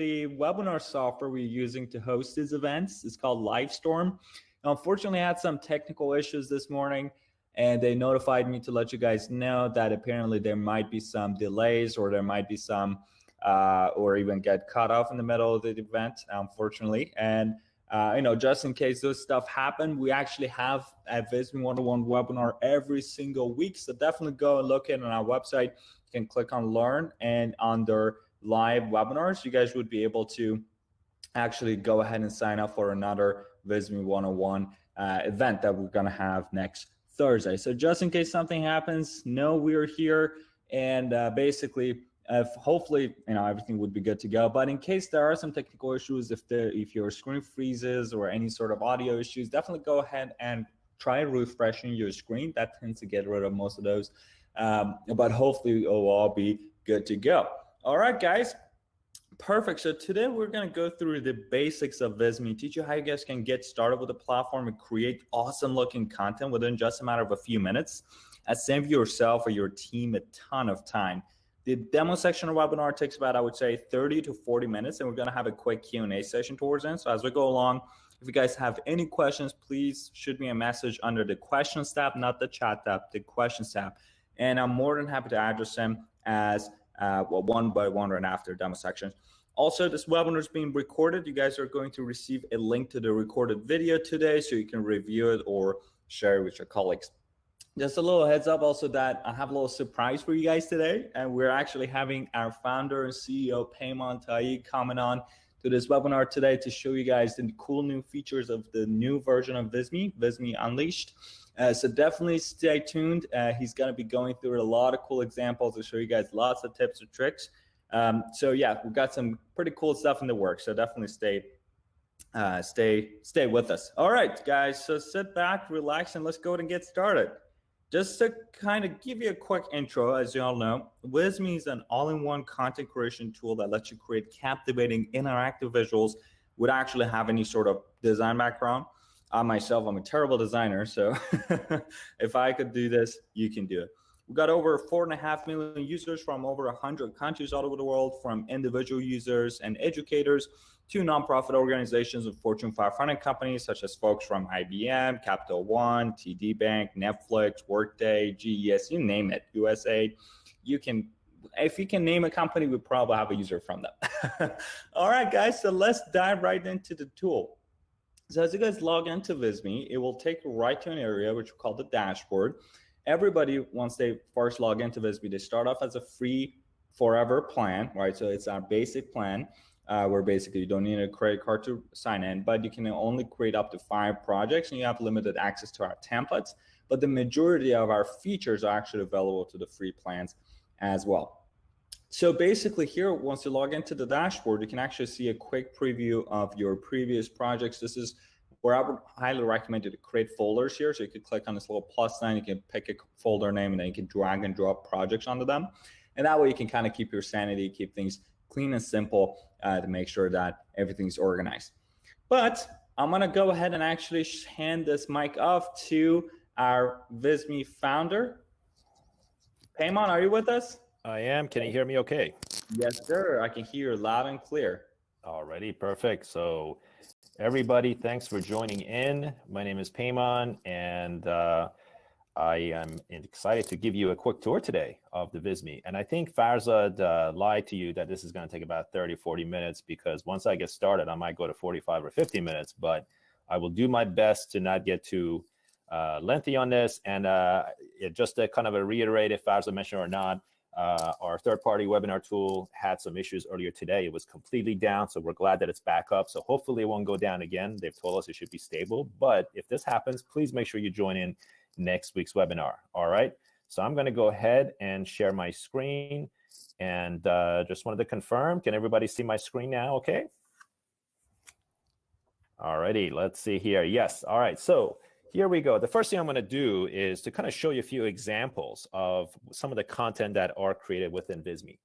the webinar software we're using to host these events. It's called Livestorm. Unfortunately, I had some technical issues this morning, and they notified me to let you guys know that apparently there might be some delays, or there might be some, or even get cut off in the middle of the event, unfortunately. And just in case those stuff happen, we actually have a Visme 101 webinar every single week. So definitely go and look in on our website. You can click on Learn, and under Live Webinars, you guys would be able to actually go ahead and sign up for another Visme 101 event that we're going to have next Thursday. So just in case something happens, know we're here, and basically, hopefully, everything would be good to go. But in case there are some technical issues, if your screen freezes or any sort of audio issues, definitely go ahead and try refreshing your screen. That tends to get rid of most of those. But hopefully, it will all be good to go. All right, guys. Perfect. So today we're going to go through the basics of Visme, teach you how you guys can get started with the platform and create awesome looking content within just a matter of a few minutes, and save yourself or your team a ton of time. The demo section of the webinar takes about, I would say, 30 to 40 minutes, and we're going to have a quick Q&A session towards the end. So as we go along, if you guys have any questions, please shoot me a message under the questions tab, not the chat tab, the questions tab. And I'm more than happy to address them as one by one right after demo sections. Also, this webinar is being recorded. You guys are going to receive a link to the recorded video today, so you can review it or share it with your colleagues. Just a little heads up also that I have a little surprise for you guys today, and we're actually having our founder and CEO Payman Taig coming on to this webinar today to show you guys the cool new features of the new version of Visme, Visme Unleashed. So definitely stay tuned. He's going to be going through a lot of cool examples to show you guys lots of tips and tricks. So yeah, we've got some pretty cool stuff in the works. So definitely stay with us. All right, guys. So sit back, relax, and let's go ahead and get started. Just to kind of give you a quick intro, as you all know, Visme is an all-in-one content creation tool that lets you create captivating, interactive visuals without actually having any sort of design background. Myself, I'm a terrible designer, so if I could do this, you can do it. We've got over 4.5 million users from over 100 countries all over the world, from individual users and educators to nonprofit organizations and Fortune 500 companies, such as folks from IBM, Capital One, TD Bank, Netflix, Workday, GES, you name it, USA. If you can name a company, we probably have a user from them. All right, guys, so let's dive right into the tool. So as you guys log into Visme, it will take you right to an area which we call the dashboard. Everybody, once they first log into Visme, they start off as a free forever plan, right? So it's our basic plan where basically you don't need a credit card to sign in, but you can only create up to 5 projects, and you have limited access to our templates. But the majority of our features are actually available to the free plans as well. So basically here, once you log into the dashboard, you can actually see a quick preview of your previous projects. This is where I would highly recommend you to create folders here. So you could click on this little plus sign, you can pick a folder name, and then you can drag and drop projects onto them. And that way you can kind of keep your sanity, keep things clean and simple to make sure that everything's organized. But I'm gonna go ahead and actually hand this mic off to our Visme founder. Payman, are you with us? I am. Can you hear me okay? Yes, sir. I can hear you loud and clear. Alrighty, perfect. So everybody, thanks for joining in. My name is Payman, and I am excited to give you a quick tour today of the Visme. And I think Farzad lied to you that this is going to take about 30, 40 minutes, because once I get started, I might go to 45 or 50 minutes, but I will do my best to not get too lengthy on this. And just to kind of reiterate, if Farzad mentioned or not, our third-party webinar tool had some issues earlier today. It was completely down, so we're glad that it's back up. So hopefully it won't go down again. They've told us it should be stable. But if this happens, please make sure you join in next week's webinar. All right. So I'm going to go ahead and share my screen. And just wanted to confirm, can everybody see my screen now? Okay. All righty. Let's see here. Yes. All right. So here we go. The first thing I'm going to do is to kind of show you a few examples of some of the content that are created within Visme.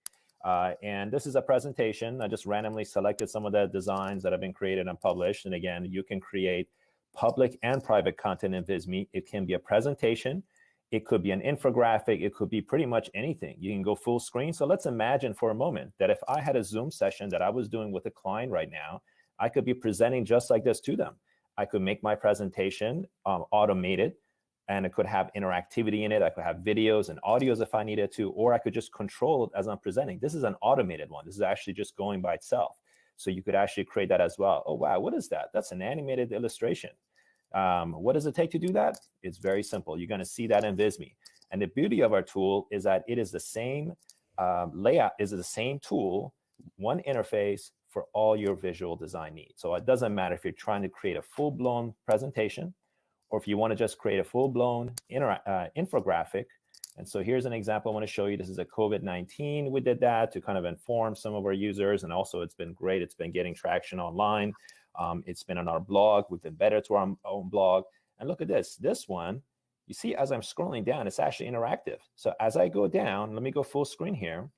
And this is a presentation. I just randomly selected some of the designs that have been created and published. And again, you can create public and private content in Visme. It can be a presentation. It could be an infographic. It could be pretty much anything. You can go full screen. So let's imagine for a moment that if I had a Zoom session that I was doing with a client right now, I could be presenting just like this to them. I could make my presentation automated, and it could have interactivity in it. I could have videos and audios if I needed to, or I could just control it as I'm presenting. This is an automated one. This is actually just going by itself. So you could actually create that as well. Oh, wow, what is that? That's an animated illustration. What does it take to do that? It's very simple. You're going to see that in Visme. And the beauty of our tool is that it is the same layout, is the same tool, one interface for all your visual design needs. So it doesn't matter if you're trying to create a full-blown presentation, or if you want to just create a full-blown infographic. And so here's an example I want to show you. This is a COVID-19. We did that to kind of inform some of our users. And also it's been great. It's been getting traction online. It's been on our blog. We've embedded to our own blog. And look at this. This one, you see, as I'm scrolling down, it's actually interactive. So as I go down, let me go full screen here.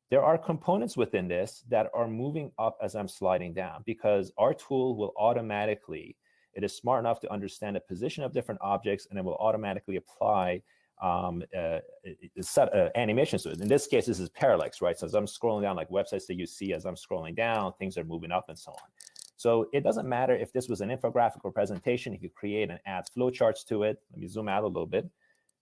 There are components within this that are moving up as I'm sliding down, because our tool will automatically, it is smart enough to understand the position of different objects, and it will automatically apply set animations to it. In this case, this is parallax, right? So as I'm scrolling down, like websites that you see as I'm scrolling down, things are moving up and so on. So it doesn't matter if this was an infographic or presentation. You could create and add flowcharts to it. Let me zoom out a little bit.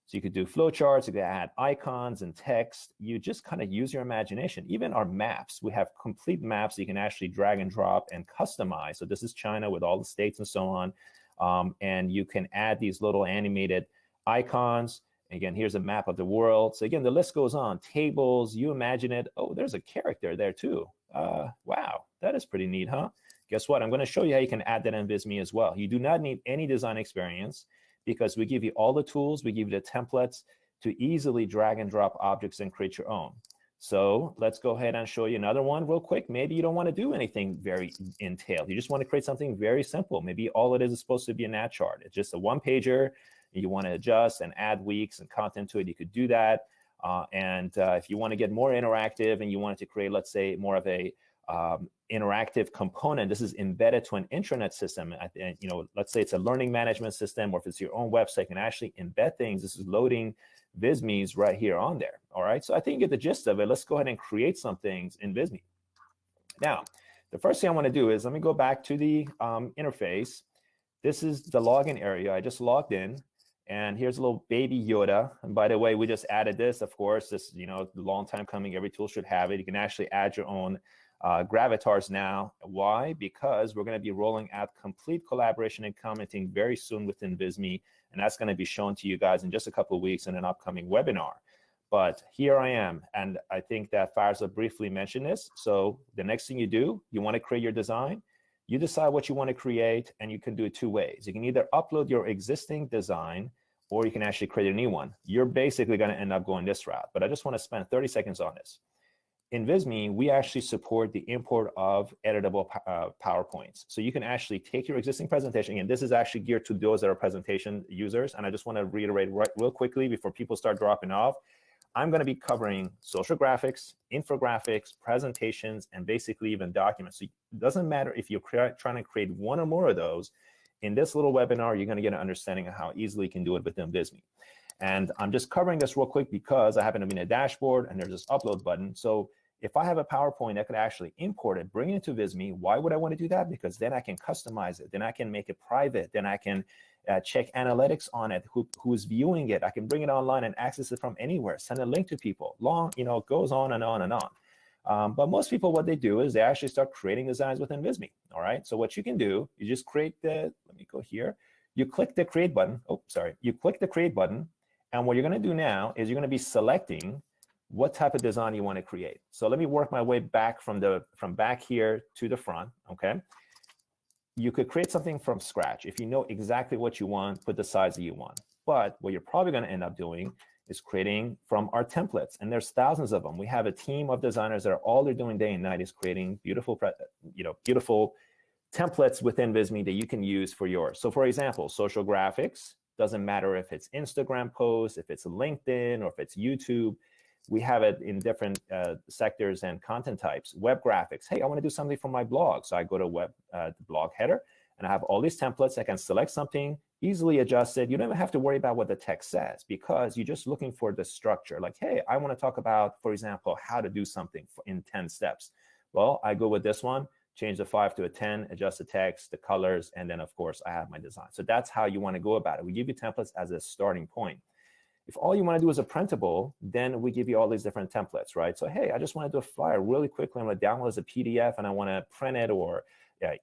So you could do flowcharts, you could add icons and text. You just kind of use your imagination. Even our maps, we have complete maps you can actually drag and drop and customize. So this is China with all the states and so on. And you can add these little animated icons. Again, here's a map of the world. So again, the list goes on. Tables, you imagine it. Oh, there's a character there too. Wow, that is pretty neat, huh? Guess what? I'm going to show you how you can add that in Visme as well. You do not need any design experience, because we give you all the tools. We give you the templates to easily drag and drop objects and create your own. So let's go ahead and show you another one real quick. Maybe you don't want to do anything very entailed. You just want to create something very simple. Maybe all it is supposed to be an ad chart. It's just a one-pager. You want to adjust and add weeks and content to it. You could do that. If you want to get more interactive and you want it to create, let's say, more of a interactive component, this is embedded to an intranet system. And, you know, let's say it's a learning management system, or if it's your own website, you can actually embed things. This is loading Vismes right here on there. All right. So I think you get the gist of it. Let's go ahead and create some things in Visme. Now, the first thing I want to do is let me go back to the interface. This is the login area. I just logged in. And here's a little baby Yoda. And by the way, we just added this, of course. This, you know, a long time coming. Every tool should have it. You can actually add your own gravatars now. Why? Because we're going to be rolling out complete collaboration and commenting very soon within Visme. And that's going to be shown to you guys in just a couple of weeks in an upcoming webinar. But here I am. And I think that Farza briefly mentioned this. So the next thing you do, you want to create your design. You decide what you want to create, and you can do it two ways. You can either upload your existing design, or you can actually create a new one. You're basically going to end up going this route, but I just want to spend 30 seconds on this. In Visme, we actually support the import of editable PowerPoints. So you can actually take your existing presentation, and this is actually geared to those that are presentation users, and I just want to reiterate real quickly before people start dropping off. I'm going to be covering social graphics, infographics, presentations, and basically even documents. So it doesn't matter if you're trying to create one or more of those. In this little webinar, you're going to get an understanding of how easily you can do it within Visme. And I'm just covering this real quick because I happen to be in a dashboard and there's this upload button. So if I have a PowerPoint, I could actually import it, bring it to Visme. Why would I want to do that? Because then I can customize it. Then I can make it private. Then I can check analytics on it, who's viewing it. I can bring it online and access it from anywhere, send a link to people. Long, you know, it goes on and on and on. But most people, what they do is they actually start creating designs within Visme. All right. So what you can do, you just create the, let me go here. You click the create button. Oh, sorry. You click the create button. And what you're going to do now is you're going to be selecting what type of design you want to create. So let me work my way back from back here to the front. Okay. You could create something from scratch. If you know exactly what you want, put the size that you want. But what you're probably going to end up doing is creating from our templates. And there's thousands of them. We have a team of designers that are all they're doing day and night is creating beautiful, beautiful templates within Visme that you can use for yours. So for example, social graphics, doesn't matter if it's Instagram posts, if it's LinkedIn, or if it's YouTube. We have it in different sectors and content types. Web graphics. Hey, I want to do something for my blog. So I go to the blog header, and I have all these templates. I can select something, easily adjusted. You don't even have to worry about what the text says because you're just looking for the structure. Like, hey, I want to talk about, for example, how to do something in 10 steps. Well, I go with this one, change the 5 to a 10, adjust the text, the colors, and then, of course, I have my design. So that's how you want to go about it. We give you templates as a starting point. If all you want to do is a printable, then we give you all these different templates, right? So, hey, I just want to do a flyer really quickly. I'm going to download as a PDF and I want to print it or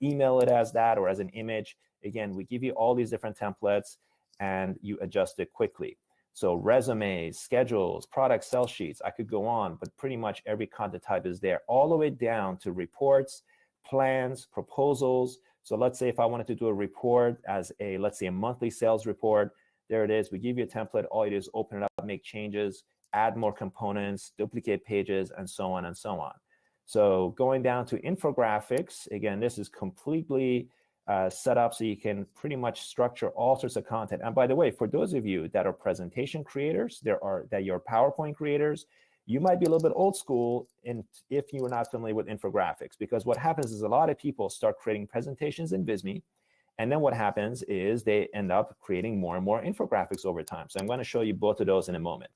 email it as that or as an image. Again, we give you all these different templates and you adjust it quickly. So resumes, schedules, product sell sheets, I could go on, but pretty much every content type is there, all the way down to reports, plans, proposals. So let's say if I wanted to do a report as a, let's say a monthly sales report, there it is. We give you a template. All you do is open it up, make changes, add more components, duplicate pages, and so on and so on. So going down to infographics, again, this is completely set up so you can pretty much structure all sorts of content. And by the way, for those of you that are presentation creators, that you're PowerPoint creators, you might be a little bit old school if you are not familiar with infographics, because what happens is a lot of people start creating presentations in Visme, and then what happens is they end up creating more and more infographics over time. So I'm going to show you both of those in a moment.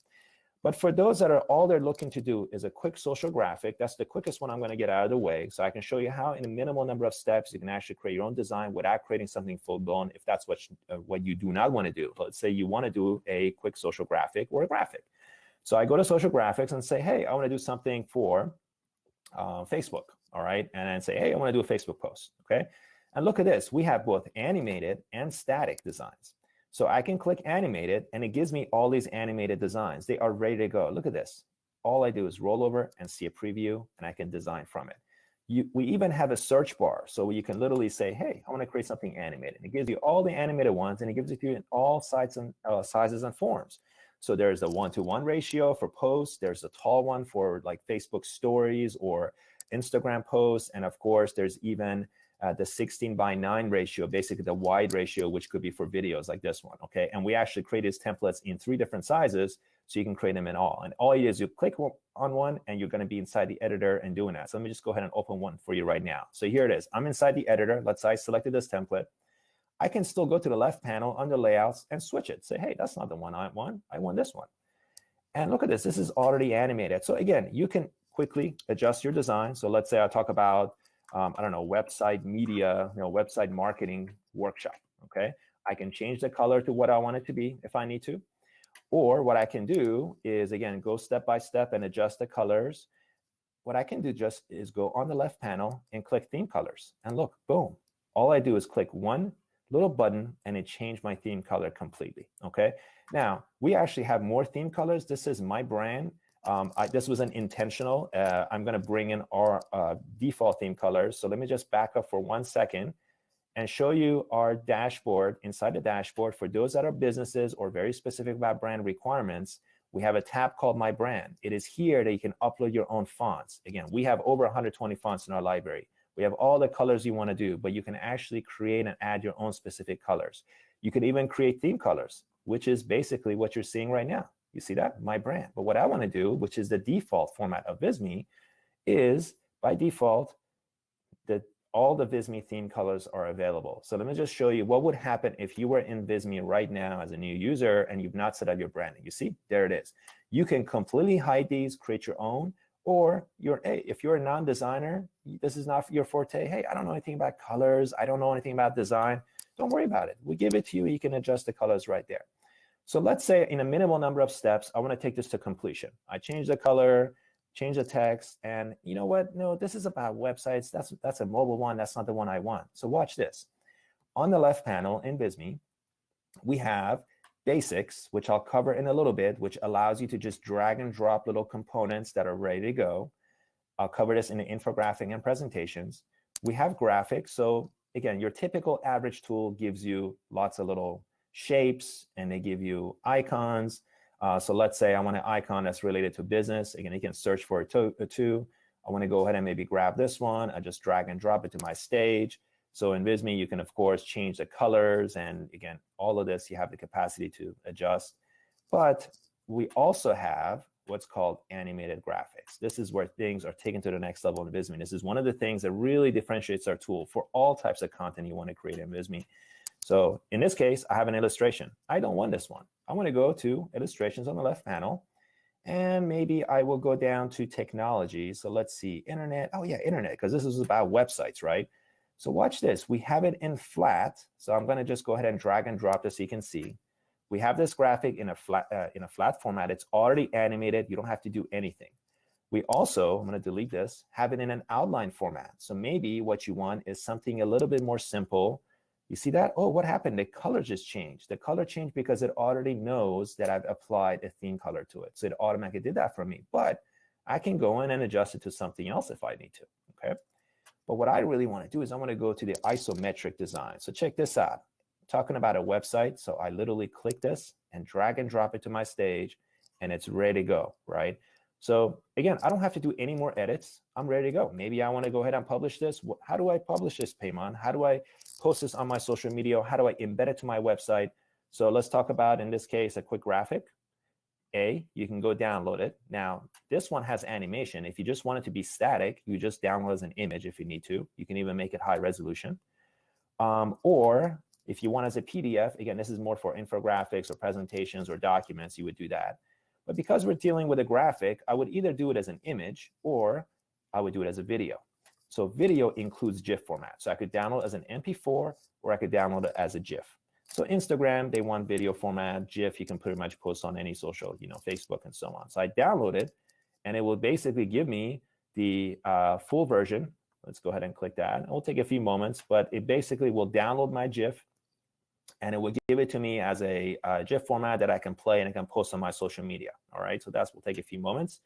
But for those that are all they're looking to do is a quick social graphic, that's the quickest one I'm going to get out of the way. So I can show you how in a minimal number of steps you can actually create your own design without creating something full-blown if that's what you do not want to do. Let's say you want to do a quick social graphic or a graphic. So I go to social graphics and say, hey, I want to do something for Facebook, all right? And then say, hey, I want to do a Facebook post, okay? And look at this. We have both animated and static designs. So I can click animated, and it gives me all these animated designs. They are ready to go. Look at this. All I do is roll over and see a preview, and I can design from it. We even have a search bar, so you can literally say, hey, I want to create something animated. It gives you all the animated ones, and it gives it to you in all sizes and forms. So there's a 1-to-1 ratio for posts. There's a tall one for like Facebook stories or Instagram posts. And of course, there's even the 16:9 ratio, basically the wide ratio, which could be for videos like this one, okay? And we actually create these templates in 3 different sizes, so you can create them in all. And all you do is you click on one, and you're going to be inside the editor and doing that. So let me just go ahead and open one for you right now. So here it is. I'm inside the editor. Let's say I selected this template. I can still go to the left panel under layouts and switch it. Say, hey, that's not the one I want. I want this one. And look at this. This is already animated. So again, you can quickly adjust your design. So let's say I talk about I don't know, website media, website marketing workshop, okay? I can change the color to what I want it to be if I need to. Or what I can do is, again, go step by step and adjust the colors. What I can do just is go on the left panel and click theme colors. And look, boom. All I do is click one little button and it changed my theme color completely, okay? Now, we actually have more theme colors. This is my brand. This was an intentional. I'm going to bring in our default theme colors. So let me just back up for 1 second and show you our dashboard. Inside the dashboard, for those that are businesses or very specific about brand requirements, we have a tab called My Brand. It is here that you can upload your own fonts. Again, we have over 120 fonts in our library. We have all the colors you want to do, but you can actually create and add your own specific colors. You could even create theme colors, which is basically what you're seeing right now. You see that? My Brand. But what I want to do, which is the default format of Visme, is by default, all the Visme theme colors are available. So let me just show you what would happen if you were in Visme right now as a new user and you've not set up your branding. You see, there it is. You can completely hide these, create your own, or if you're a non-designer, this is not your forte. Hey, I don't know anything about colors. I don't know anything about design. Don't worry about it. We give it to you. You can adjust the colors right there. So let's say in a minimal number of steps, I want to take this to completion. I change the color, change the text, and you know what? No, this is about websites. That's a mobile one. That's not the one I want. So watch this. On the left panel in Visme, we have basics, which I'll cover in a little bit, which allows you to just drag and drop little components that are ready to go. I'll cover this in the infographic and presentations. We have graphics. So again, your typical average tool gives you lots of little shapes, and they give you icons. So let's say I want an icon that's related to business. Again, you can search for it too. I want to go ahead and maybe grab this one. I just drag and drop it to my stage. So in Visme, you can, of course, change the colors. And again, all of this, you have the capacity to adjust. But we also have what's called animated graphics. This is where things are taken to the next level in Visme. This is one of the things that really differentiates our tool for all types of content you want to create in Visme. So in this case, I have an illustration. I don't want this one. I want to go to illustrations on the left panel. And maybe I will go down to technology. So let's see, internet. Oh yeah, internet, because this is about websites, right? So watch this. We have it in flat. So I'm going to just go ahead and drag and drop this so you can see. We have this graphic in a flat format. It's already animated. You don't have to do anything. We also, I'm going to delete this, have it in an outline format. So maybe what you want is something a little bit more simple. You see that? Oh, what happened? The color just changed. The color changed because it already knows that I've applied a theme color to it. So it automatically did that for me. But I can go in and adjust it to something else if I need to, okay? But what I really want to do is I want to go to the isometric design. So check this out. I'm talking about a website. So I literally click this and drag and drop it to my stage, and it's ready to go, right? So again, I don't have to do any more edits. I'm ready to go. Maybe I want to go ahead and publish this. How do I publish this, Payman? How do I post this on my social media? How do I embed it to my website? So let's talk about, in this case, a quick graphic. You can go download it. Now, this one has animation. If you just want it to be static, you just download as an image if you need to. You can even make it high resolution. Or if you want as a PDF, again, this is more for infographics or presentations or documents, you would do that. But because we're dealing with a graphic, I would either do it as an image or I would do it as a video. So video includes GIF format. So I could download as an MP4 or I could download it as a GIF. So Instagram, they want video format. GIF, you can pretty much post on any social, Facebook and so on. So I download it and it will basically give me the full version. Let's go ahead and click that. It will take a few moments, but it basically will download my GIF and it will give it to me as a GIF format that I can play and I can post on my social media. All right, so that will take a few moments.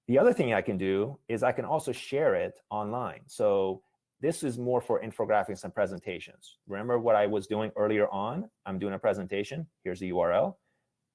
The other thing I can do is I can also share it online. So this is more for infographics and presentations. Remember what I was doing earlier on? I'm doing a presentation. Here's the URL.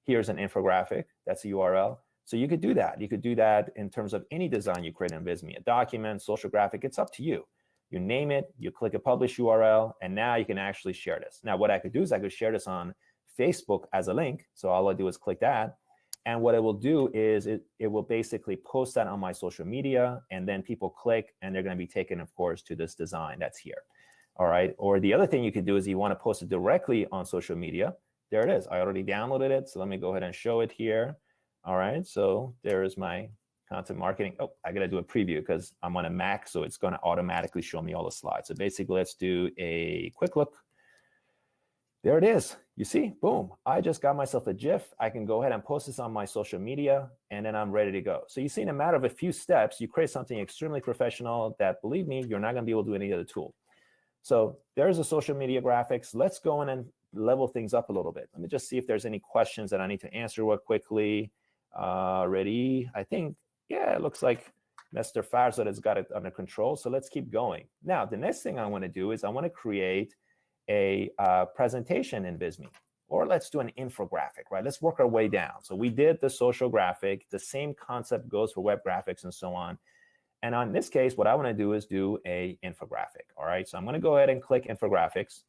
Here's an infographic. That's the URL. So you could do that. You could do that in terms of any design you create in Visme, a document, social graphic. It's up to you. You name it, you click a publish URL, and now you can actually share this. Now, what I could do is I could share this on Facebook as a link. So all I do is click that. And what it will do is it will basically post that on my social media, and then people click, and they're going to be taken, of course, to this design that's here. All right. Or the other thing you could do is you want to post it directly on social media. There it is. I already downloaded it. So let me go ahead and show it here. All right. So there is my content marketing. Oh, I got to do a preview because I'm on a Mac, so it's going to automatically show me all the slides. So basically, let's do a quick look. There it is. You see, boom, I just got myself a GIF. I can go ahead and post this on my social media, and then I'm ready to go. So you see, in a matter of a few steps, you create something extremely professional that, believe me, you're not going to be able to do any other tool. So there's the social media graphics. Let's go in and level things up a little bit. Let me just see if there's any questions that I need to answer real quickly. Ready? I think, yeah, it looks like Mr. Farzad has got it under control. So let's keep going. Now, the next thing I want to do is I want to create a presentation in Visme, or let's do an infographic, right? Let's work our way down. So we did the social graphic. The same concept goes for web graphics and so on. And on this case, what I want to do is do a infographic. All right, so I'm going to go ahead and click infographics.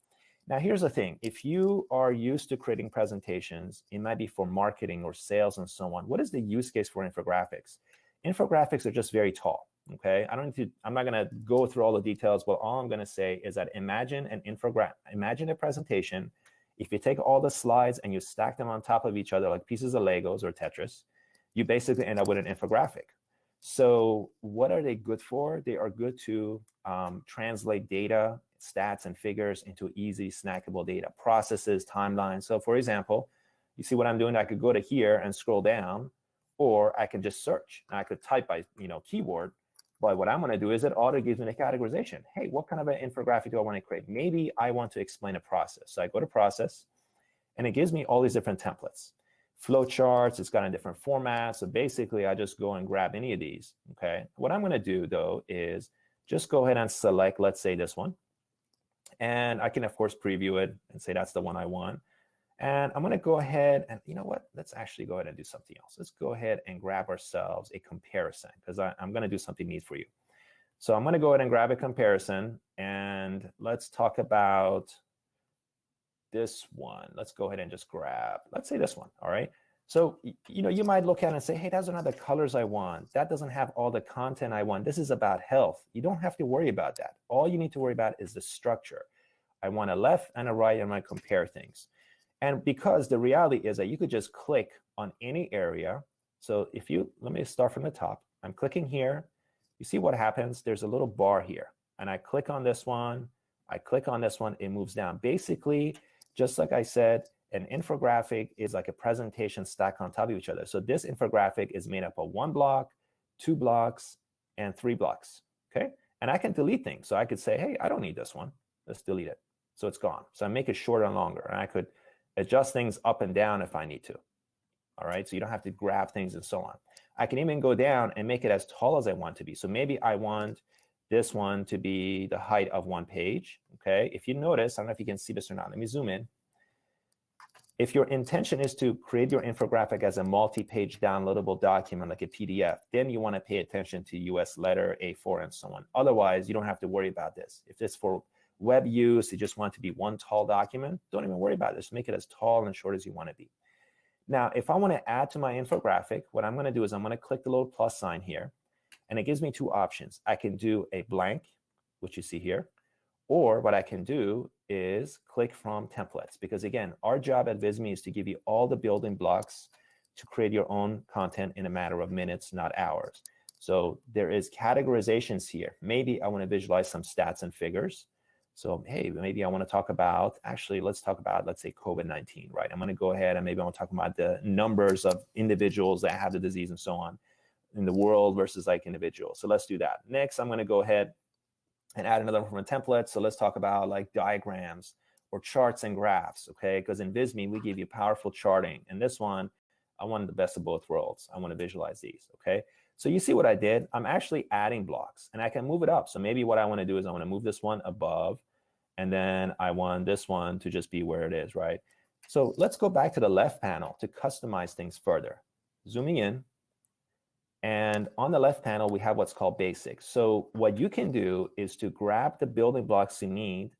Now, here's the thing. If you are used to creating presentations, it might be for marketing or sales and so on. What is the use case for infographics? Infographics are just very tall. Okay, I'm not going to go through all the details, but all I'm going to say is that imagine a presentation. If you take all the slides and you stack them on top of each other like pieces of Legos or Tetris, you basically end up with an infographic. So what are they good for? They are good to translate data, stats, and figures into easy snackable data, processes, timelines. So for example, you see what I'm doing? I could go to here and scroll down, or I could just search. I could type by keyword. But what I'm going to do is it auto gives me the categorization. Hey, what kind of an infographic do I want to create? Maybe I want to explain a process. So I go to process, and it gives me all these different templates. Flow charts, it's got a different format. So basically, I just go and grab any of these. Okay. What I'm going to do, though, is just go ahead and select, let's say, this one. And I can, of course, preview it and say that's the one I want. And I'm going to go ahead and, you know what? Let's actually go ahead and do something else. Let's go ahead and grab ourselves a comparison, because I'm going to do something neat for you. So I'm going to go ahead and grab a comparison, and let's talk about this one. Let's go ahead and just grab, let's say this one. All right. So, you might look at it and say, hey, those are not the colors I want. That doesn't have all the content I want. This is about health. You don't have to worry about that. All you need to worry about is the structure. I want a left and a right, and I compare things. And because the reality is that you could just click on any area. So if you, let me start from the top. I'm clicking here. You see what happens? There's a little bar here. And I click on this one. I click on this one. It moves down. Basically, just like I said, an infographic is like a presentation stacked on top of each other. So this infographic is made up of 1 block, 2 blocks, and 3 blocks. Okay. And I can delete things. So I could say, hey, I don't need this one. Let's delete it. So it's gone. So I make it shorter and longer. And I could adjust things up and down if I need to. All right. So you don't have to grab things and so on. I can even go down and make it as tall as I want to be. So maybe I want this one to be the height of 1 page. Okay. If you notice, I don't know if you can see this or not. Let me zoom in. If your intention is to create your infographic as a multi-page downloadable document like a PDF, then you want to pay attention to US letter, A4, and so on. Otherwise, you don't have to worry about this. If it's for web use, you just want it to be one tall document, don't even worry about this. Make it as tall and short as you want to be. Now, if I want to add to my infographic, what I'm going to do is I'm going to click the little plus sign here, and it gives me 2 options. I can do a blank, which you see here, or what I can do is click from templates, because again, our job at Visme is to give you all the building blocks to create your own content in a matter of minutes, not hours. So there is categorizations here. Maybe I want to visualize some stats and figures. So, hey, maybe I want to talk about, actually, let's talk about, let's say COVID-19, right? I'm going to go ahead and maybe I want to talk about the numbers of individuals that have the disease and so on in the world versus like individuals. So let's do that. Next, I'm going to go ahead and add another one from a template. So let's talk about like diagrams or charts and graphs, okay? Because in Visme, we give you powerful charting. And this one, I wanted the best of both worlds. I want to visualize these, okay? So you see what I did? I'm actually adding blocks, and I can move it up. So maybe what I want to do is I want to move this one above, and then I want this one to just be where it is, right? So let's go back to the left panel to customize things further. Zooming in. And on the left panel, we have what's called basics. So what you can do is to grab the building blocks you need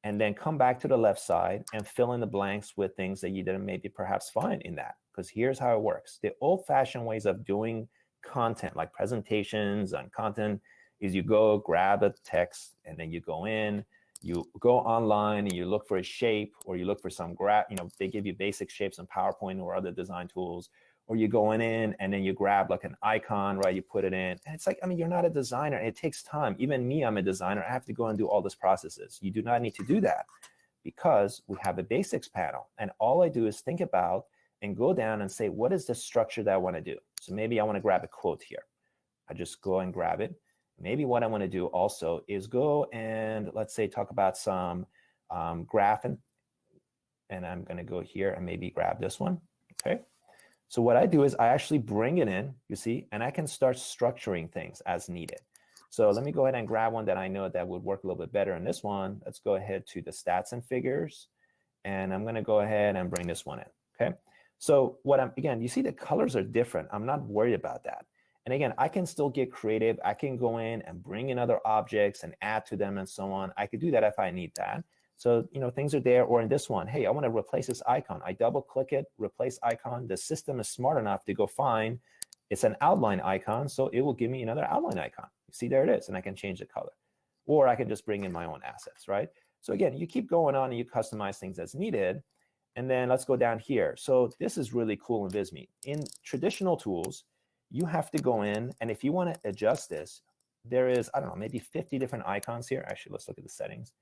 and then come back to the left side and fill in the blanks with things that you didn't maybe perhaps find in that. Because here's how it works. The old-fashioned ways of doing content, like presentations and content, is you go grab a text and then you go in, you go online and you look for a shape, or you look for some graph, they give you basic shapes in PowerPoint or other design tools. Or you go in and then you grab like an icon, right? You put it in. And it's like, I mean, you're not a designer. It takes time. Even me, I'm a designer. I have to go and do all these processes. You do not need to do that because we have a basics panel. And all I do is think about and go down and say, what is the structure that I want to do? So maybe I want to grab a quote here. I just go and grab it. Maybe what I want to do also is go and let's say talk about some graph. And I'm going to go here and maybe grab this one. Okay. So what I do is I actually bring it in, you see, and I can start structuring things as needed. So let me go ahead and grab one that I know that would work a little bit better in this one. Let's go ahead to the stats and figures. And I'm going to go ahead and bring this one in, okay? So again, you see the colors are different. I'm not worried about that. And again, I can still get creative. I can go in and bring in other objects and add to them and so on. I could do that if I need that. So, things are there. Or in this one, hey, I want to replace this icon. I double click it, replace icon. The system is smart enough to go find it's an outline icon. So it will give me another outline icon. You see, there it is. And I can change the color. Or I can just bring in my own assets, right? So again, you keep going on and you customize things as needed. And then let's go down here. So this is really cool in Visme. In traditional tools, you have to go in. And if you want to adjust this, there is, I don't know, maybe 50 different icons here. Actually, let's look at the settings.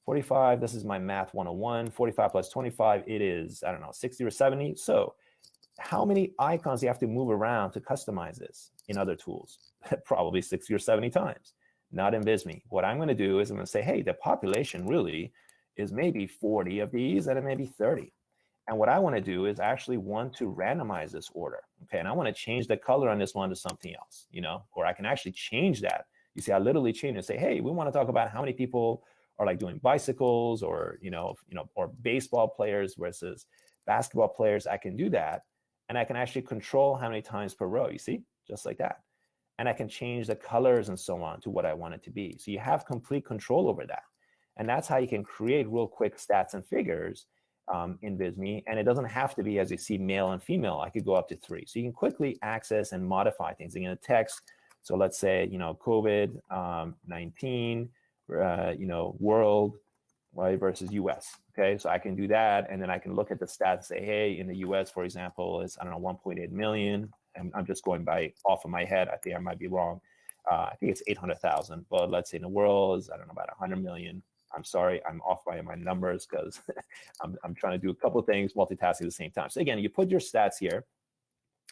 45, this is my math 101, 45 plus 25, it is, I don't know, 60 or 70. So how many icons do you have to move around to customize this in other tools? Probably 60 or 70 times, not in Visme. What I'm going to do is I'm going to say, hey, the population really is maybe 40 of these and maybe 30. And what I want to do is actually want to randomize this order, okay? And I want to change the color on this one to something else, or I can actually change that. You see, I literally change it and say, hey, we want to talk about how many people are like doing bicycles or, or baseball players versus basketball players. I can do that. And I can actually control how many times per row, you see, just like that. And I can change the colors and so on to what I want it to be. So you have complete control over that. And that's how you can create real quick stats and figures in Visme. And it doesn't have to be, as you see, male and female. I could go up to 3. So you can quickly access and modify things. Again, the text. So let's say, COVID-19, world right, versus US. Okay, so I can do that, and then I can look at the stats and say, hey, in the US, for example, is, I don't know, 1.8 million. And I'm just going by off of my head. I think I might be wrong. I think it's 800,000, but let's say in the world is, I don't know, about 100 million. I'm sorry, I'm off by my numbers because I'm trying to do a couple of things, multitasking at the same time. So again, you put your stats here,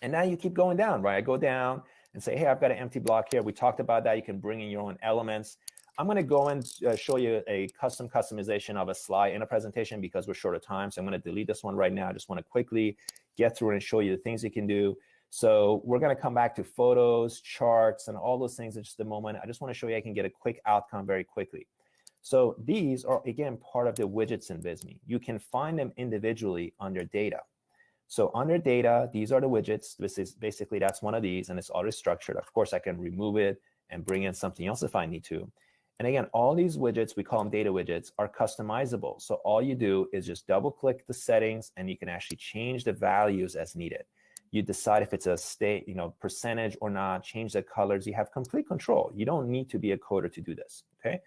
and now you keep going down, right? I go down and say, hey, I've got an empty block here. We talked about that. You can bring in your own elements. I'm going to go and show you a customization of a slide in a presentation because we're short of time. So I'm going to delete this one right now. I just want to quickly get through it and show you the things you can do. So we're going to come back to photos, charts, and all those things in just a moment. I just want to show you I can get a quick outcome very quickly. So these are, again, part of the widgets in Visme. You can find them individually under data. So under data, these are the widgets. This is basically, that's one of these, and it's already structured. Of course, I can remove it and bring in something else if I need to. And again, all these widgets, we call them data widgets, are customizable. So all you do is just double click the settings, and you can actually change the values as needed. You decide if it's a state, percentage or not, change the colors. You have complete control. You don't need to be a coder to do this, okay?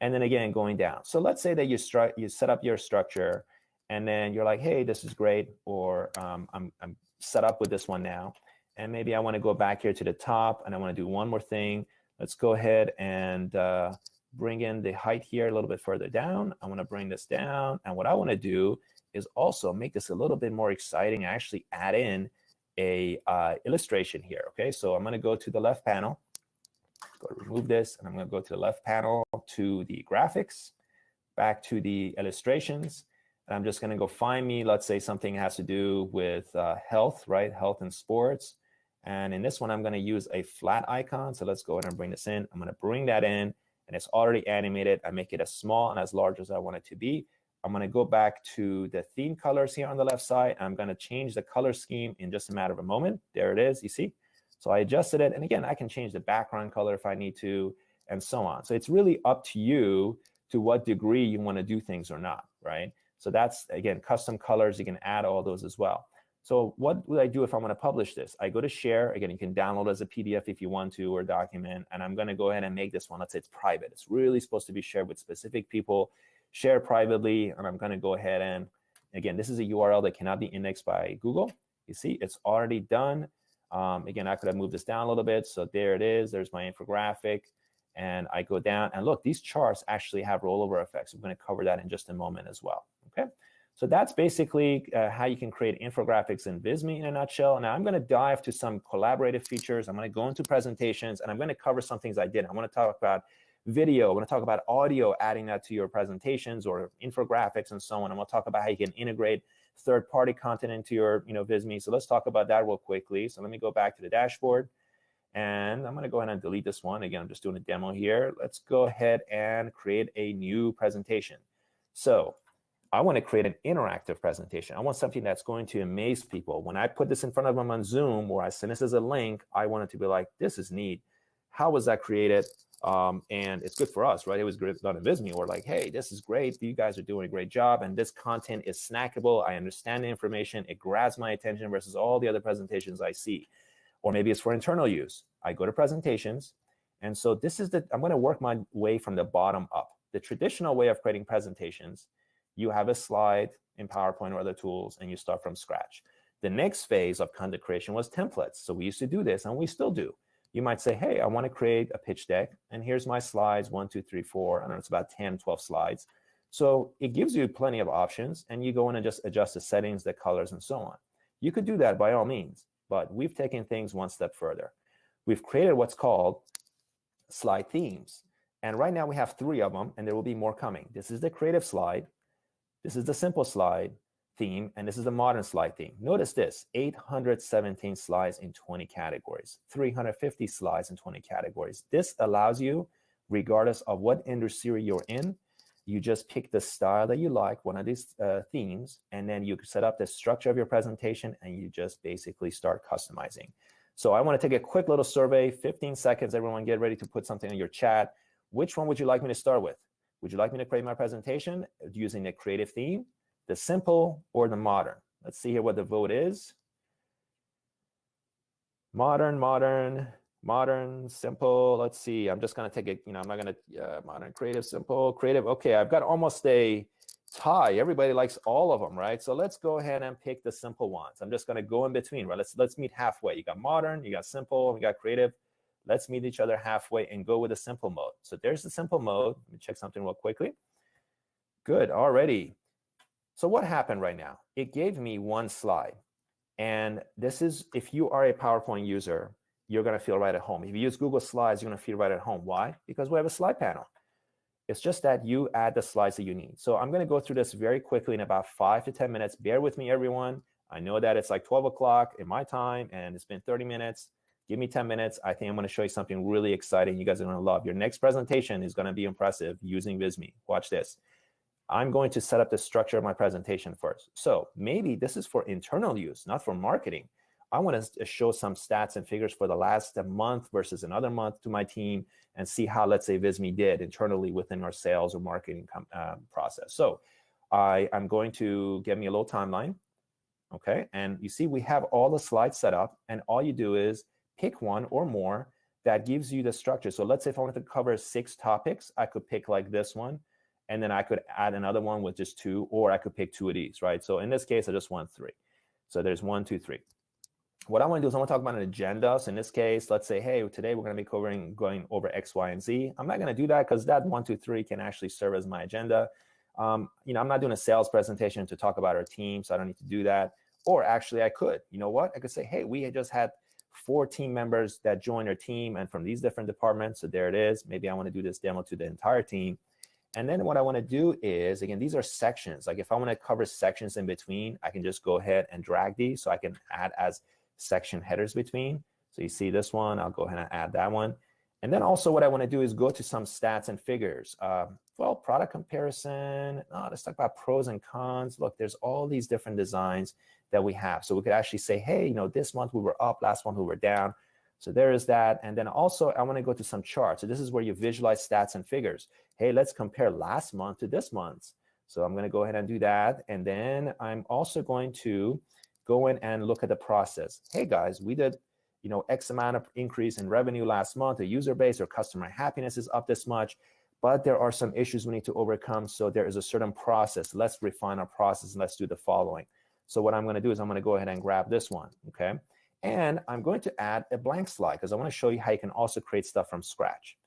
And then again, going down. So let's say that you set up your structure, and then you're like, hey, this is great, or I'm set up with this one now, and maybe I want to go back here to the top, and I want to do one more thing. Let's go ahead and bring in the height here a little bit further down. I want to bring this down, and what I want to do is also make this a little bit more exciting. I actually add in a illustration here, okay? So I'm going to go to the left panel, go to remove this, and I'm going to go to the left panel to the graphics, back to the illustrations, and I'm just going to go find me, let's say something has to do with health, right? Health and sports. And in this one, I'm going to use a flat icon. So let's go ahead and bring this in. I'm going to bring that in, and it's already animated. I make it as small and as large as I want it to be. I'm going to go back to the theme colors here on the left side. I'm going to change the color scheme in just a matter of a moment. There it is, you see? So I adjusted it. And again, I can change the background color if I need to, and so on. So it's really up to you to what degree you want to do things or not, right? So that's, again, custom colors. You can add all those as well. So what would I do if I want to publish this? I go to share. Again, you can download as a PDF if you want to, or document. And I'm going to go ahead and make this one. Let's say it's private. It's really supposed to be shared with specific people. Share privately. And I'm going to go ahead and, again, this is a URL that cannot be indexed by Google. You see, it's already done. Again, I could have moved this down a little bit. So there it is. There's my infographic. And I go down. And look, these charts actually have rollover effects. I'm going to cover that in just a moment as well. Okay. So that's basically how you can create infographics in Visme in a nutshell. Now I'm going to dive to some collaborative features. I'm going to go into presentations, and I'm going to cover some things I did. I want to talk about video. I want to talk about audio, adding that to your presentations or infographics and so on. I'm going to talk about how you can integrate third-party content into your Visme. So let's talk about that real quickly. So let me go back to the dashboard, and I'm going to go ahead and delete this one. Again, I'm just doing a demo here. Let's go ahead and create a new presentation. So I want to create an interactive presentation. I want something that's going to amaze people. When I put this in front of them on Zoom, or I send this as a link, I want it to be like, this is neat. How was that created? And it's good for us, right? It was great done in Visme. We're like, hey, this is great. You guys are doing a great job. And this content is snackable. I understand the information. It grabs my attention versus all the other presentations I see. Or maybe it's for internal use. I go to presentations. And so this is I'm going to work my way from the bottom up. The traditional way of creating presentations, you have a slide in PowerPoint or other tools, and you start from scratch. The next phase of content creation was templates. So we used to do this, and we still do. You might say, hey, I want to create a pitch deck, and here's my slides, 1, 2, 3, 4. I don't know, it's about 10, 12 slides. So it gives you plenty of options, and you go in and just adjust the settings, the colors, and so on. You could do that by all means, but we've taken things one step further. We've created what's called slide themes. And right now we have 3 of them, and there will be more coming. This is the creative slide. This is the simple slide theme, and this is the modern slide theme. Notice this, 817 slides in 20 categories, 350 slides in 20 categories. This allows you, regardless of what industry you're in, you just pick the style that you like, one of these themes, and then you set up the structure of your presentation, and you just basically start customizing. So I want to take a quick little survey, 15 seconds. Everyone get ready to put something in your chat. Which one would you like me to start with? Would you like me to create my presentation using the creative theme, the simple, or the modern? Let's see here what the vote is. Modern, modern, Modern, simple. Let's see. I'm just going to take it. I'm not going to modern, creative, simple, creative. Okay, I've got almost a tie. Everybody likes all of them, right? So let's go ahead and pick the simple ones. I'm just going to go in between, right? Let's meet halfway. You got modern, you got simple, you got creative. Let's meet each other halfway and go with the simple mode. So there's the simple mode. Let me check something real quickly. Good, already. So what happened right now? It gave me one slide. And this is, if you are a PowerPoint user, you're going to feel right at home. If you use Google Slides, you're going to feel right at home. Why? Because we have a slide panel. It's just that you add the slides that you need. So I'm going to go through this very quickly in about 5 to 10 minutes. Bear with me, everyone. I know that it's like 12 o'clock in my time, and it's been 30 minutes. Give me 10 minutes. I think I'm going to show you something really exciting you guys are going to love. Your next presentation is going to be impressive using Visme. Watch this. I'm going to set up the structure of my presentation first. So maybe this is for internal use, not for marketing. I want to show some stats and figures for the last month versus another month to my team and see how, let's say, Visme did internally within our sales or marketing process. So I'm going to get me a little timeline. Okay, and you see we have all the slides set up, and all you do is pick one or more that gives you the structure. So let's say if I wanted to cover 6 topics, I could pick like this one, and then I could add another one with just 2, or I could pick 2 of these, right? So in this case, I just want 3. So there's 1, 2, 3. What I want to do is I want to talk about an agenda. So in this case, let's say, hey, today we're going to be going over X, Y, and Z. I'm not going to do that because that 1, 2, 3 can actually serve as my agenda. I'm not doing a sales presentation to talk about our team, so I don't need to do that. Or actually, I could. You know what? I could say, hey, we just had 4 team members that joined our team and from these different departments. So there it is. Maybe I want to do this demo to the entire team. And then what I want to do is, again, these are sections. Like if I want to cover sections in between, I can just go ahead and drag these so I can add as section headers between. So you see this one, I'll go ahead and add that one. And then also what I want to do is go to some stats and figures. Well, product comparison, let's talk about pros and cons. Look, there's all these different designs that we have. So we could actually say, hey, this month we were up, last month we were down. So there is that. And then also I want to go to some charts. So this is where you visualize stats and figures. Hey, let's compare last month to this month. So I'm going to go ahead and do that. And then I'm also going to go in and look at the process. Hey guys, we did X amount of increase in revenue last month. The user base or customer happiness is up this much, but there are some issues we need to overcome. So there is a certain process. Let's refine our process and let's do the following. So what I'm going to do is I'm going to go ahead and grab this one, okay? And I'm going to add a blank slide because I want to show you how you can also create stuff from scratch.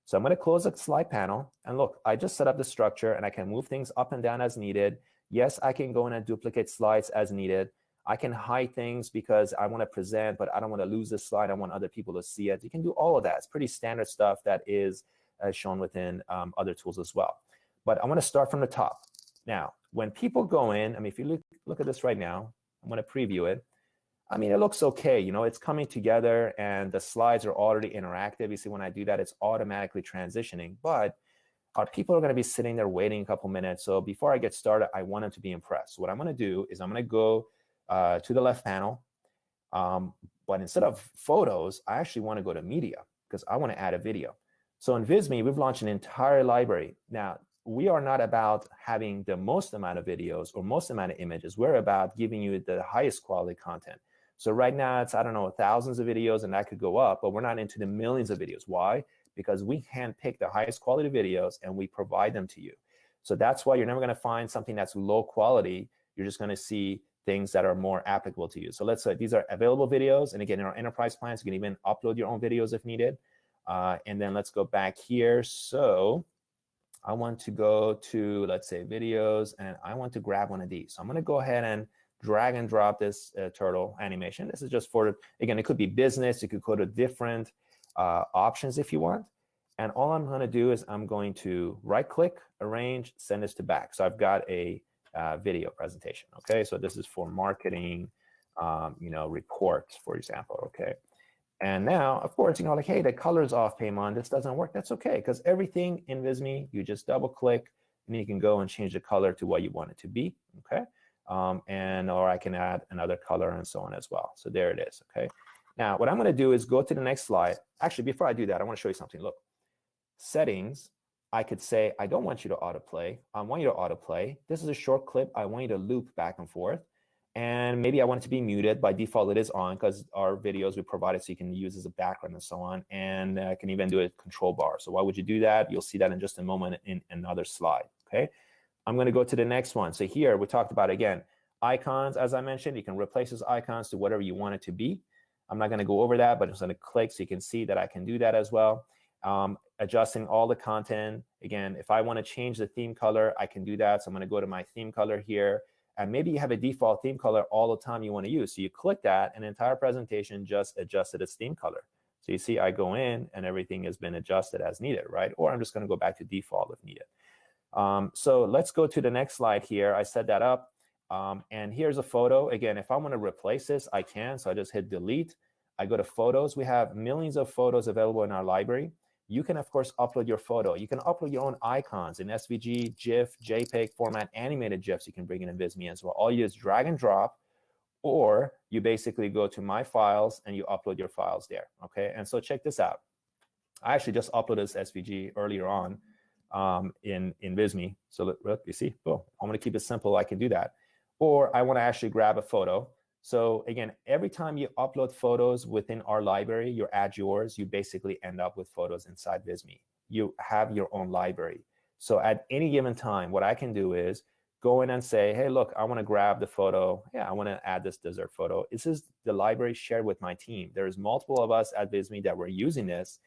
So I'm going to close the slide panel. And look, I just set up the structure and I can move things up and down as needed. Yes, I can go in and duplicate slides as needed. I can hide things because I want to present, but I don't want to lose this slide. I want other people to see it. You can do all of that. It's pretty standard stuff that is shown within other tools as well. But I want to start from the top. Now, when people go in, if you look at this right now, I'm going to preview it. It looks okay. It's coming together and the slides are already interactive. You see, when I do that, it's automatically transitioning. But our people are going to be sitting there waiting a couple minutes. So before I get started, I want them to be impressed. So what I'm going to do is I'm going to go to the left panel. But instead of photos, I actually want to go to media because I want to add a video. So in Visme, we've launched an entire library. Now, we are not about having the most amount of videos or most amount of images. We're about giving you the highest quality content. So right now, it's, I don't know, thousands of videos, and that could go up, but we're not into the millions of videos. Why? Because we handpick the highest quality videos, and we provide them to you. So that's why you're never going to find something that's low quality. You're just going to see things that are more applicable to you. So let's say these are available videos. And again, in our enterprise plans, you can even upload your own videos if needed. And then let's go back here. So I want to go to, let's say, videos, and I want to grab one of these. So I'm going to go ahead and drag and drop this turtle animation. This is just for, again, it could be business. You could go to different options if you want. And all I'm going to do is I'm going to right-click, arrange, send this to back. So I've got a video presentation. Okay, so this is for marketing, reports, for example. Okay, and now, of course, like, hey, the color's off, Paymon. This doesn't work. That's okay, because everything in Visme, you just double-click, and you can go and change the color to what you want it to be. Okay. Or I can add another color and so on as well. So there it is, okay? Now, what I'm going to do is go to the next slide. Actually, before I do that, I want to show you something. Look, settings, I could say, I don't want you to autoplay. I want you to autoplay. This is a short clip. I want you to loop back and forth. And maybe I want it to be muted. By default, it is on because our videos we provided so you can use as a background and so on. And I can even do a control bar. So why would you do that? You'll see that in just a moment in another slide, okay? I'm gonna go to the next one. So here we talked about, again, icons. As I mentioned, you can replace those icons to whatever you want it to be. I'm not gonna go over that, but I'm just gonna click so you can see that I can do that as well. Adjusting all the content. Again, if I wanna change the theme color, I can do that. So I'm gonna go to my theme color here. And maybe you have a default theme color all the time you want to use. So you click that, and the entire presentation just adjusted its theme color. So you see I go in, and everything has been adjusted as needed, right? Or I'm just going to go back to default if needed. So let's go to the next slide here. I set that up. And here's a photo. Again, if I want to replace this, I can. So I just hit delete. I go to photos. We have millions of photos available in our library. You can, of course, upload your photo. You can upload your own icons in SVG, GIF, JPEG format, animated GIFs. You can bring it in Visme as well. All you do is drag and drop, or you basically go to My Files and you upload your files there, okay? And so check this out. I actually just uploaded this SVG earlier on in Visme. So look, you see, boom. I'm going to keep it simple. I can do that. Or I want to actually grab a photo. So again, every time you upload photos within our library, you add yours, you basically end up with photos inside Visme. You have your own library. So at any given time, what I can do is go in and say, hey, look, I want to grab the photo. Yeah, I want to add this dessert photo. This is the library shared with my team. There's multiple of us at Visme that were using this.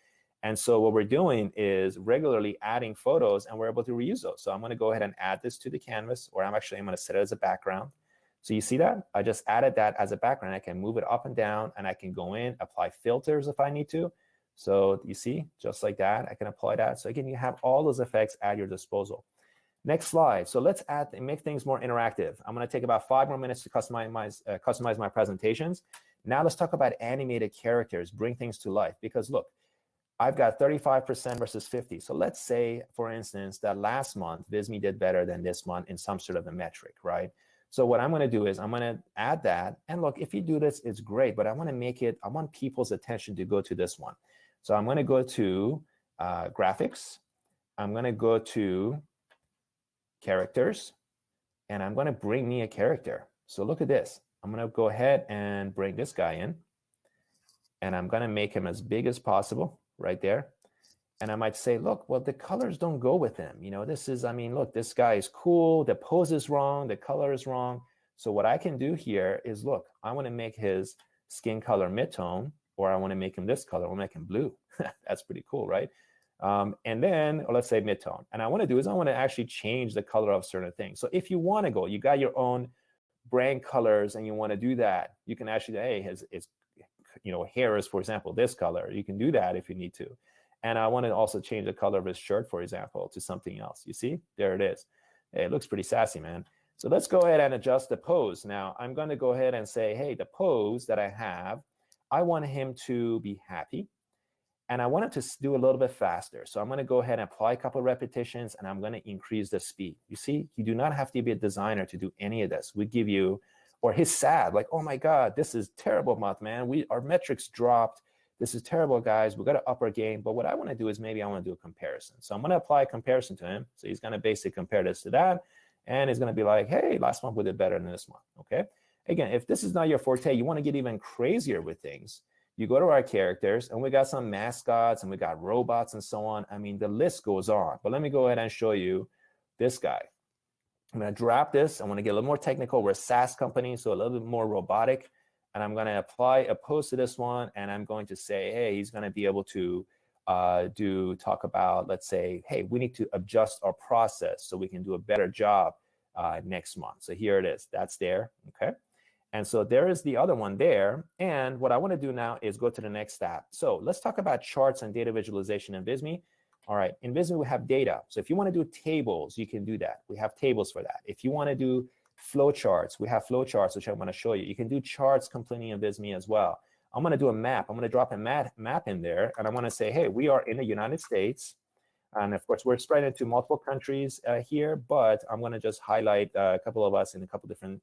And so what we're doing is regularly adding photos, and we're able to reuse those. So I'm going to go ahead and add this to the canvas, or I'm going to set it as a background. So you see that? I just added that as a background. I can move it up and down, and I can go in, apply filters if I need to. So you see, just like that, I can apply that. So again, you have all those effects at your disposal. Next slide. So let's add and make things more interactive. I'm going to take about 5 more minutes to customize my presentations. Now let's talk about animated characters, bring things to life. Because look, I've got 35% versus 50. So let's say, for instance, that last month, Visme did better than this month in some sort of a metric, right? So what I'm going to do is I'm going to add that. And look, if you do this, it's great. But I want to make it, I want people's attention to go to this one. So I'm going to go to graphics. I'm going to go to characters. And I'm going to bring me a character. So look at this. I'm going to go ahead and bring this guy in. And I'm going to make him as big as possible right there. And I might say, look, well, the colors don't go with him. You know, this is, I mean, look, this guy is cool. The pose is wrong. The color is wrong. So what I can do here is, look, I want to make his skin color mid-tone, or I want to make him this color. I'll make him blue. That's pretty cool, right? And then, or let's say mid-tone. And I want to do is I want to actually change the color of certain things. So if you want to go, you got your own brand colors and you want to do that, you can actually, hey, his hair is, for example, this color. You can do that if you need to. And I want to also change the color of his shirt, for example, to something else. You see, there it is. Hey, it looks pretty sassy, man. So let's go ahead and adjust the pose. Now, I'm going to go ahead and say, hey, the pose that I have, I want him to be happy. And I want him to do a little bit faster. So I'm going to go ahead and apply a couple of repetitions, and I'm going to increase the speed. You see, you do not have to be a designer to do any of this. We give you, or he's sad, like, oh my God, this is terrible month, man. Our metrics dropped. This is terrible, guys. We've got to up our game. But what I want to do is maybe I want to do a comparison. So I'm going to apply a comparison to him. So he's going to basically compare this to that. And he's going to be like, hey, last month we did better than this month. Okay. Again, if this is not your forte, you want to get even crazier with things. You go to our characters, and we got some mascots, and we got robots and so on. I mean, the list goes on. But let me go ahead and show you this guy. I'm going to drop this. I want to get a little more technical. We're a SaaS company, so a little bit more robotic. And I'm going to apply a pose to this one, and I'm going to say, hey, he's going to be able to talk about, let's say, hey, we need to adjust our process so we can do a better job next month. So here it is. That's there, okay? And so there is the other one there. And what I want to do now is go to the next step. So let's talk about charts and data visualization in Visme. All right, in Visme, we have data. So if you want to do tables, you can do that. We have tables for that. If you want to do flow charts, we have flow charts, which I'm going to show you. You can do charts completely in Visme as well. I'm going to do a map. I'm going to drop a map in there, and I want to say, hey, we are in the United States. And of course, we're spread into multiple countries here, but I'm going to just highlight a couple of us in a couple different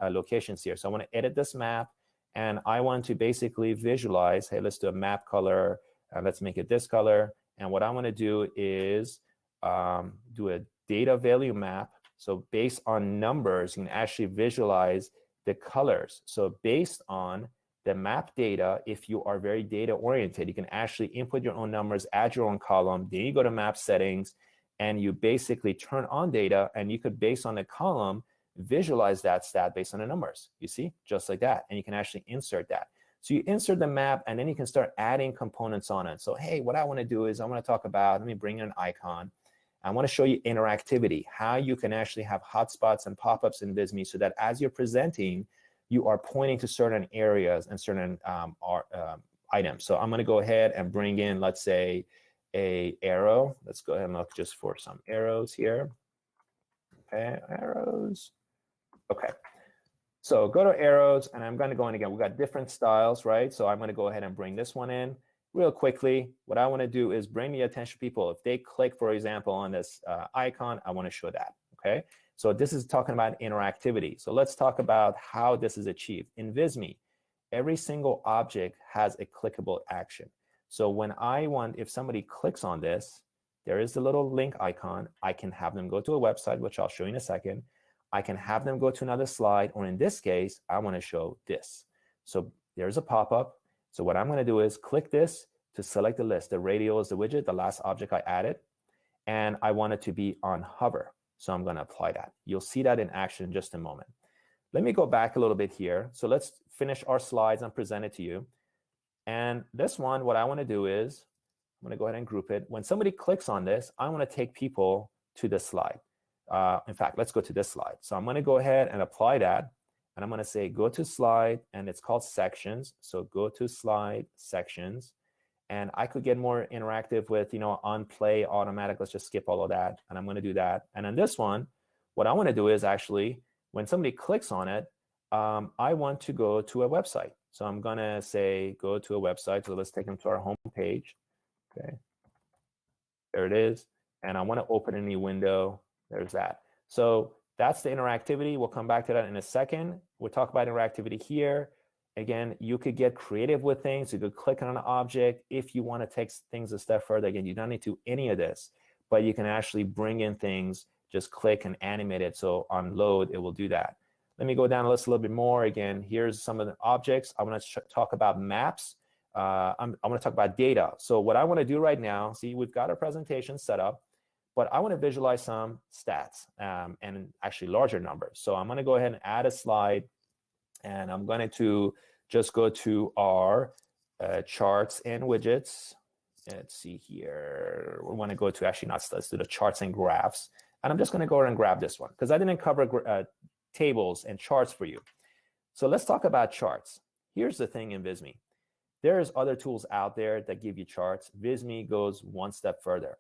locations here. So I want to edit this map, and I want to basically visualize, hey, let's do a map color, let's make it this color. And what I want to do is do a data value map. So based on numbers, you can actually visualize the colors. So based on the map data, if you are very data oriented, you can actually input your own numbers, add your own column, then you go to map settings, and you basically turn on data, and you could, based on the column, visualize that stat based on the numbers. You see, just like that. And you can actually insert that. So you insert the map, and then you can start adding components on it. So hey, what I want to do is I want to talk about, let me bring in an icon. I want to show you interactivity, how you can actually have hotspots and pop-ups in Visme so that as you're presenting, you are pointing to certain areas and certain items. So I'm going to go ahead and bring in, let's say, a arrow. Let's go ahead and look just for some arrows here. Okay, arrows. Okay. So go to arrows, and I'm going to go in again. We've got different styles, right? So I'm going to go ahead and bring this one in real quickly. What I want to do is bring the attention of people. If they click, for example, on this icon, I want to show that, okay? So this is talking about interactivity. So let's talk about how this is achieved. In Visme, every single object has a clickable action. So when if somebody clicks on this, there is the little link icon. I can have them go to a website, which I'll show you in a second. I can have them go to another slide, or in this case, I want to show this. So there's a pop-up. So what I'm going to do is click this to select the list. The radial is the widget, the last object I added, and I want it to be on hover. So I'm going to apply that. You'll see that in action in just a moment. Let me go back a little bit here. So let's finish our slides and present it to you. And this one, what I want to do is, I'm going to go ahead and group it. When somebody clicks on this, I want to take people to this slide. In fact, let's go to this slide. So I'm going to go ahead and apply that. And I'm going to say, go to slide, and it's called sections. So go to slide sections. And I could get more interactive with, on play, automatic. Let's just skip all of that. And I'm going to do that. And on this one, what I want to do is actually, when somebody clicks on it, I want to go to a website. So I'm going to say, go to a website. So let's take them to our home page. Okay. There it is. And I want to open a new window. There's that. So that's the interactivity. We'll come back to that in a second. We'll talk about interactivity here. Again, you could get creative with things. You could click on an object. If you want to take things a step further, again, you don't need to do any of this, but you can actually bring in things, just click and animate it. So on load, it will do that. Let me go down the list a little bit more. Again, here's some of the objects. I want to talk about maps. I want to talk about data. So what I want to do right now, see, we've got our presentation set up, but I want to visualize some stats and actually larger numbers. So I'm going to go ahead and add a slide, and I'm going to just go to our charts and widgets. Let's see here. We want to go to, actually not slides, to the charts and graphs. And I'm just going to go ahead and grab this one because I didn't cover tables and charts for you. So let's talk about charts. Here's the thing in Visme. There's other tools out there that give you charts. Visme goes one step further.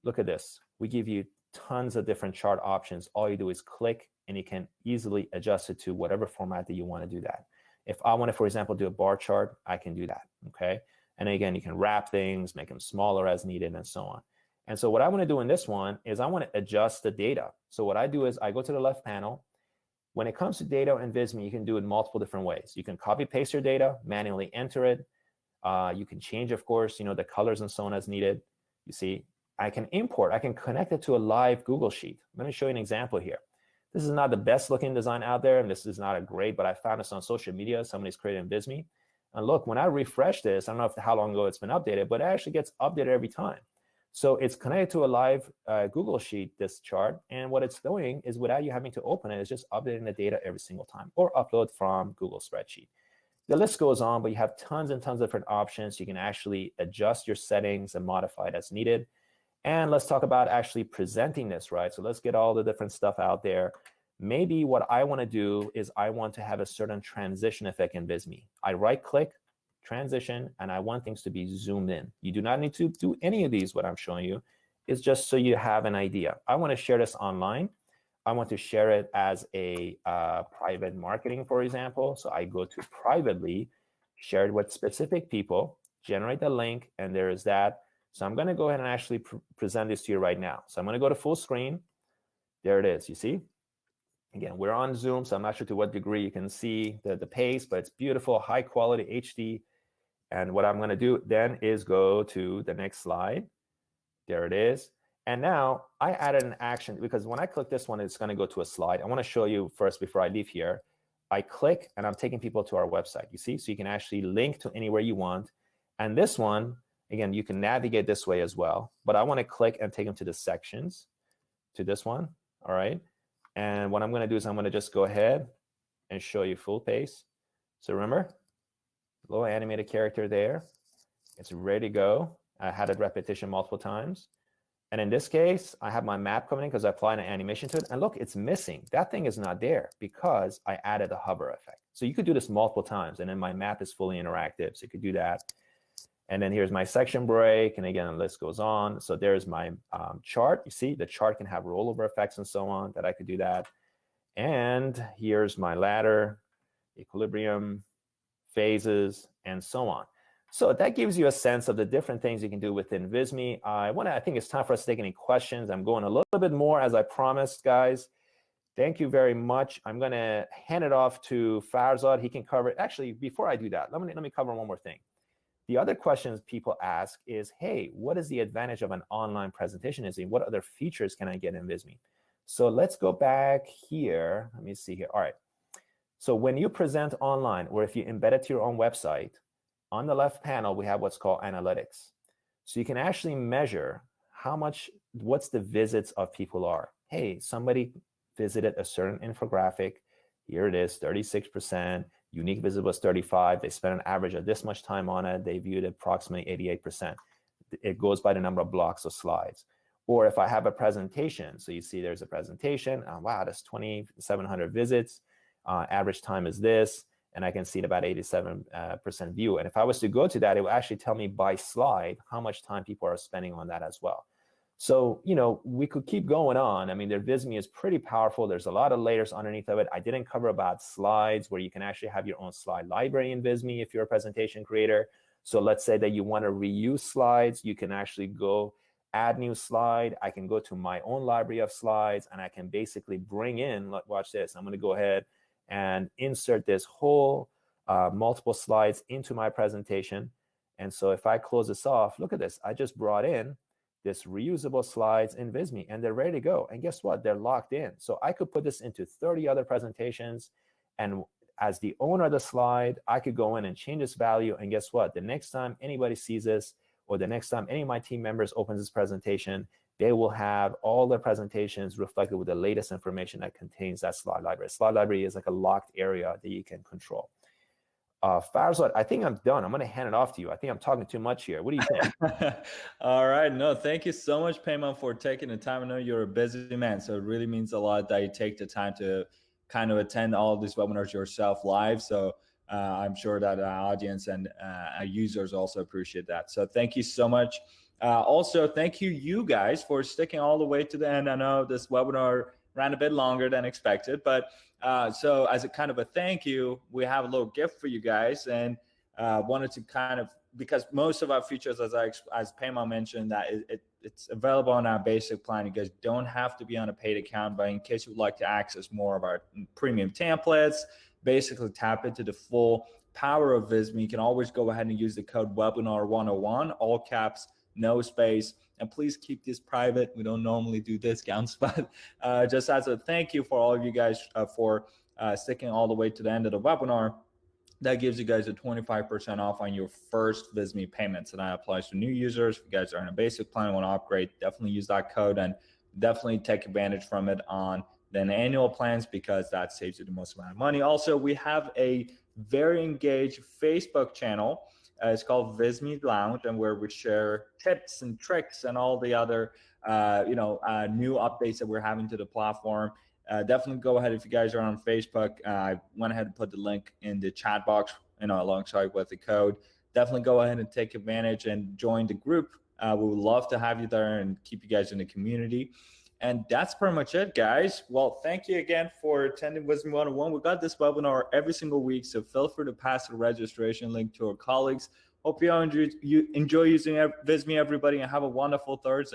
Look at this. We give you tons of different chart options. All you do is click, and you can easily adjust it to whatever format that you want to do that. If I want to, for example, do a bar chart, I can do that, okay? And again, you can wrap things, make them smaller as needed, and so on. And so what I want to do in this one is I want to adjust the data. So what I do is I go to the left panel. When it comes to data in Visme, you can do it multiple different ways. You can copy paste your data, manually enter it. You can change, of course, the colors and so on as needed. You see, I can import, I can connect it to a live Google Sheet. Let me show you an example here. This is not the best looking design out there, and this is not a great, but I found this on social media. Somebody's created in Visme. And look, when I refresh this, I don't know how long ago it's been updated, but it actually gets updated every time. So it's connected to a live Google Sheet, this chart, and what it's doing is, without you having to open it, it's just updating the data every single time, or upload from Google Spreadsheet. The list goes on, but you have tons and tons of different options. You can actually adjust your settings and modify it as needed. And let's talk about actually presenting this, right? So let's get all the different stuff out there. Maybe what I want to do is I want to have a certain transition effect in Visme. I right-click, transition, and I want things to be zoomed in. You do not need to do any of these, what I'm showing you. It's just so you have an idea. I want to share this online. I want to share it as a private marketing, for example. So I go to privately, share it with specific people, generate the link, and there is that. So I'm going to go ahead and actually present this to you right now. So I'm going to go to full screen. There it is. You see? Again, we're on Zoom, so I'm not sure to what degree you can see the pace, but it's beautiful, high quality HD. And what I'm going to do then is go to the next slide. There it is. And now I added an action because when I click this one, it's going to go to a slide. I want to show you first before I leave here. I click and I'm taking people to our website. You see, so you can actually link to anywhere you want. And this one, again, you can navigate this way as well. But I want to click and take them to the sections, to this one. All right. And what I'm going to do is I'm going to just go ahead and show you full pace. So remember, little animated character there. It's ready to go. I had a repetition multiple times. And in this case, I have my map coming in because I applied an animation to it. And look, it's missing. That thing is not there because I added a hover effect. So you could do this multiple times. And then my map is fully interactive. So you could do that. And then here's my section break. And again, the list goes on. So there's my chart. You see, the chart can have rollover effects and so on that I could do that. And here's my ladder, equilibrium, phases, and so on. So that gives you a sense of the different things you can do within Visme. I think it's time for us to take any questions. I'm going a little bit more as I promised, guys. Thank you very much. I'm going to hand it off to Farzad. He can cover it. Actually, before I do that, let me cover one more thing. The other questions people ask is, hey, what is the advantage of an online presentation? What other features can I get in Visme? So let's go back here. Let me see here. All right. So when you present online, or if you embed it to your own website, on the left panel, we have what's called analytics. So you can actually measure what's the visits of people are. Hey, somebody visited a certain infographic. Here it is, 36%. Unique visit was 35. They spent an average of this much time on it. They viewed approximately 88%. It goes by the number of blocks of slides. Or if I have a presentation, so you see there's a presentation. Wow, that's 2,700 visits. Average time is this. And I can see about 87% view. And if I was to go to that, it will actually tell me by slide how much time people are spending on that as well. So, we could keep going on. I mean, their Visme is pretty powerful. There's a lot of layers underneath of it. I didn't cover about slides, where you can actually have your own slide library in Visme if you're a presentation creator. So let's say that you want to reuse slides. You can actually go add new slide. I can go to my own library of slides, and I can basically bring in, watch this. I'm going to go ahead and insert this whole multiple slides into my presentation. And so if I close this off, look at this. I just brought in this reusable slides in Visme, and they're ready to go. And guess what? They're locked in. So I could put this into 30 other presentations. And as the owner of the slide, I could go in and change this value. And guess what? The next time anybody sees this, or the next time any of my team members opens this presentation, they will have all their presentations reflected with the latest information that contains that slide library. Slide library is like a locked area that you can control. Farzad, I think I'm done. I'm going to hand it off to you. I think I'm talking too much here. What do you think? All right. No, thank you so much, Payman, for taking the time. I know you're a busy man, so it really means a lot that you take the time to kind of attend all of these webinars yourself live. So I'm sure that our audience and our users also appreciate that. So thank you so much. Also, thank you guys for sticking all the way to the end. I know this webinar ran a bit longer than expected, but so as a kind of a thank you, we have a little gift for you guys, and wanted to kind of, because most of our features, as Payman mentioned, that it's available on our basic plan. You guys don't have to be on a paid account, but in case you would like to access more of our premium templates, basically tap into the full power of Visme, you can always go ahead and use the code webinar101, all caps, no space. And please keep this private. We don't normally do discounts, but just as a thank you for all of you guys for sticking all the way to the end of the webinar, that gives you guys a 25% off on your first Visme payments. And that applies to new users. If you guys are in a basic plan and want to upgrade, definitely use that code, and definitely take advantage from it on the annual plans, because that saves you the most amount of money. Also, we have a very engaged Facebook channel. It's called Visme Lounge, and where we share tips and tricks and all the other new updates that we're having to the platform. Definitely go ahead, if you guys are on Facebook. I went ahead and put the link in the chat box, alongside with the code. Definitely go ahead and take advantage and join the group. We would love to have you there and keep you guys in the community. And that's pretty much it, guys. Well, thank you again for attending Visme 101. We got this webinar every single week, so feel free to pass the registration link to our colleagues. Hope you all enjoy using Visme, everybody, and have a wonderful Thursday.